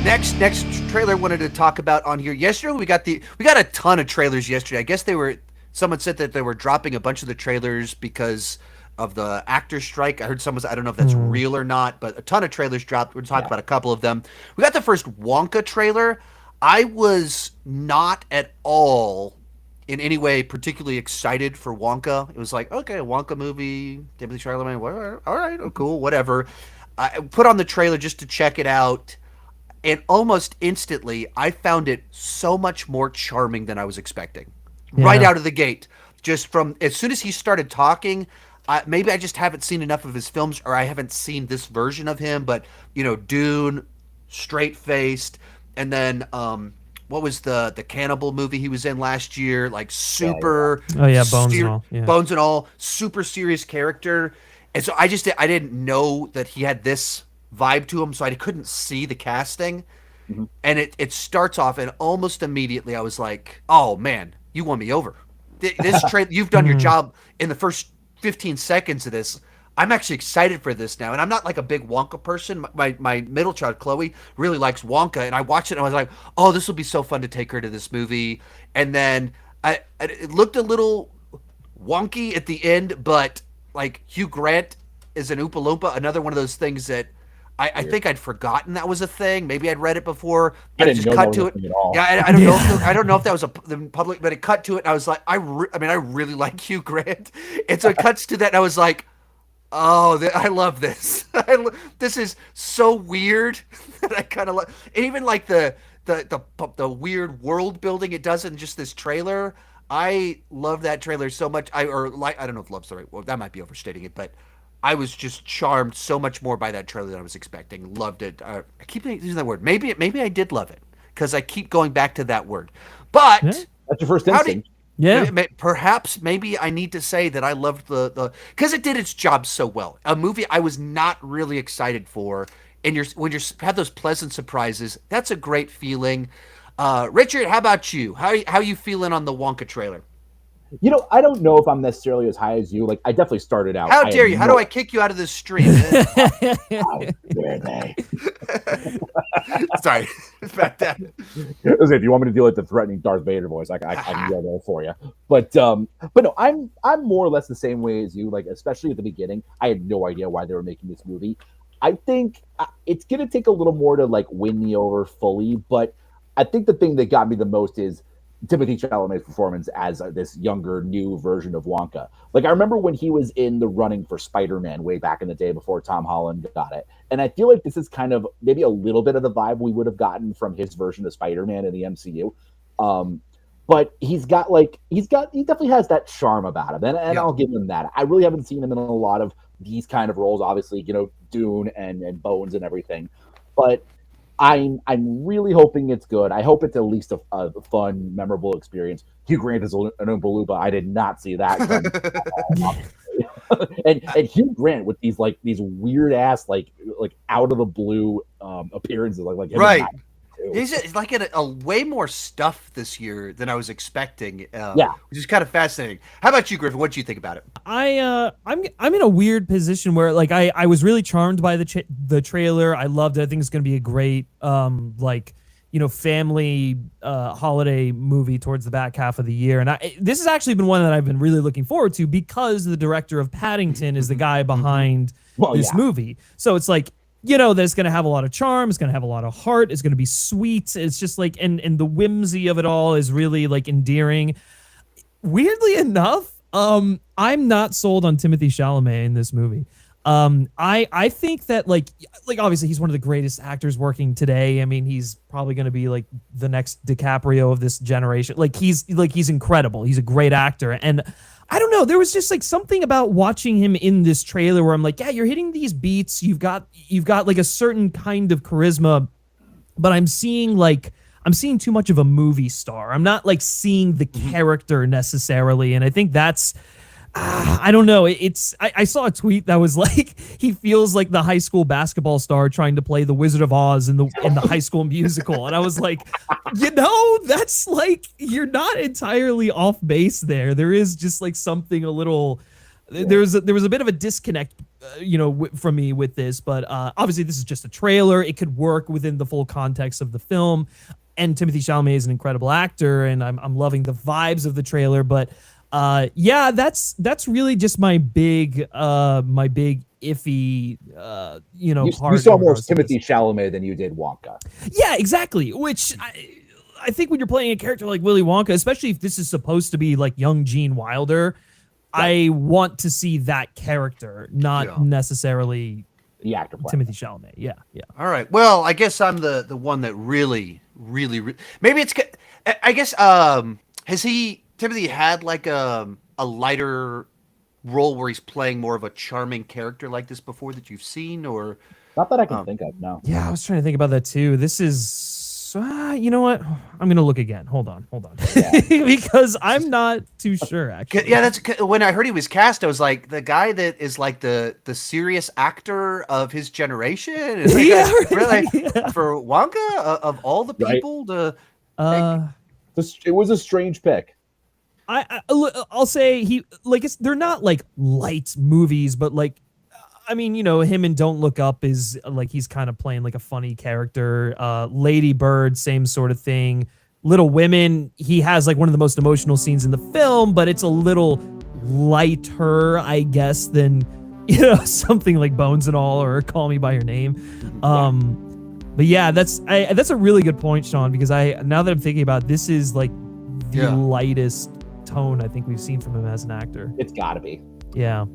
Next trailer I wanted to talk about on here. Yesterday we got a ton of trailers yesterday. I guess someone said that they were dropping a bunch of the trailers because of the actor strike. I heard I don't know if that's real or not, but a ton of trailers dropped. We're talking about a couple of them. We got the first Wonka trailer. I was not at all in any way particularly excited for Wonka. It was like, okay, a Wonka movie, Timothée Chalamet, all right, oh, cool, whatever. I put on the trailer just to check it out. And almost instantly, I found it so much more charming than I was expecting. Yeah. Right out of the gate. Just from as soon as he started talking, maybe I just haven't seen enough of his films, or I haven't seen this version of him. But, Dune, straight-faced. And then, what was the cannibal movie he was in last year? Like super... Oh, yeah, Bones and All. Yeah. Bones and All. Super serious character. And so I didn't know that he had this vibe to him, so I couldn't see the casting. Mm-hmm. And it starts off, and almost immediately I was like, oh man, you won me over. This you've done your job in the first 15 seconds of this. I'm actually excited for this now. And I'm not like a big Wonka person. My middle child, Chloe, really likes Wonka, and I watched it and I was like, oh, this will be so fun to take her to this movie. And then it looked a little wonky at the end, but like Hugh Grant is an Oompa Loompa, another one of those things that I think I'd forgotten that was a thing. Maybe I'd read it before. But I didn't just cut to it. Yeah, I don't know. I don't know if that was the public, but it cut to it, and I was like, I really like Hugh Grant, and so it cuts to that, and I was like, oh, I love this. This is so weird that I kind of love. And even like the weird world building it does in just this trailer. I love that trailer so much. I don't know if love's the right word. That might be overstating it, but I was just charmed so much more by that trailer than I was expecting. Loved it. I keep using that word. Maybe I did love it because I keep going back to that word. But that's your first instinct. Perhaps maybe I need to say that I loved the because it did its job so well. A movie I was not really excited for, and when you have those pleasant surprises, that's a great feeling. Richard, how about you? How you feeling on the Wonka trailer? I don't know if I'm necessarily as high as you. Like, I definitely started out. How dare you? How do I kick you out of this stream? How dare they? Sorry. About that. If you want me to deal with the threatening Darth Vader voice, I can yell there for you. But no, I'm more or less the same way as you. Like, especially at the beginning, I had no idea why they were making this movie. I think it's going to take a little more to, like, win me over fully. But I think the thing that got me the most is Timothée Chalamet's performance as this younger, new version of Wonka. Like, I remember when he was in the running for Spider-Man way back in the day before Tom Holland got it. And I feel like this is kind of maybe a little bit of the vibe we would have gotten from his version of Spider-Man in the MCU. But he definitely has that charm about him. And I'll give him that. I really haven't seen him in a lot of these kind of roles, obviously, Dune and Bones and everything. But I'm really hoping it's good. I hope it's at least a fun, memorable experience. Hugh Grant is an Oompa Loompa. I did not see that coming. and Hugh Grant with these weird ass like out of the blue appearances like right. He's like in a way more stuff this year than I was expecting. Which is kind of fascinating. How about you, Griffin? What do you think about it? I'm in a weird position where like I was really charmed by the trailer. I loved it. I think it's going to be a great family holiday movie towards the back half of the year. And this has actually been one that I've been really looking forward to because the director of Paddington is the guy behind this movie. So it's like, that's going to have a lot of charm. It's going to have a lot of heart. It's going to be sweet. It's just like, and the whimsy of it all is really like endearing. Weirdly enough, I'm not sold on Timothée Chalamet in this movie. I think that like obviously he's one of the greatest actors working today. I mean, he's probably going to be like the next DiCaprio of this generation. He's incredible. He's a great actor. And I don't know. There was just like something about watching him in this trailer where I'm like, yeah, you're hitting these beats. You've got like a certain kind of charisma, but I'm seeing too much of a movie star. I'm not like seeing the character necessarily. And I think that's, I don't know. I saw a tweet that was like, he feels like the high school basketball star trying to play the Wizard of Oz in the High School Musical. And I was like, that's like, you're not entirely off base there. There is just like something a little, there was a bit of a disconnect from me with this, but obviously this is just a trailer. It could work within the full context of the film, and Timothée Chalamet is an incredible actor, and I'm loving the vibes of the trailer. But yeah, that's really just my big iffy You part saw in more regards to this. Timothée Chalamet than you did Wonka. Yeah, exactly. Which I think when you're playing a character like Willy Wonka, especially if this is supposed to be like young Gene Wilder, I want to see that character, not necessarily The actor playing. Timothée Chalamet. Yeah. All right. Well, I guess I'm the one that really maybe it's. I guess has Timothy had like a lighter role where he's playing more of a charming character like this before that you've seen, or Not that I can think of. No. Yeah, I was trying to think about that too. This is, you know what? I'm gonna look again. Hold on, because I'm not too sure. Actually, yeah, that's when I heard he was cast. I was like, the guy that is like the serious actor of his generation. Is that Yeah, guy really yeah. for Wonka of all the people to. It was a strange pick. I'll say they're not like light movies, but like, I mean, him and Don't Look Up is like he's kind of playing like a funny character. Lady Bird, same sort of thing. Little Women, he has like one of the most emotional scenes in the film, but it's a little lighter, I guess, than something like Bones and All or Call Me by Your Name. But yeah, that's a really good point, Sean, because now that I'm thinking about it, this is like the lightest tone I think we've seen from him as an actor. It's got to be. Yeah.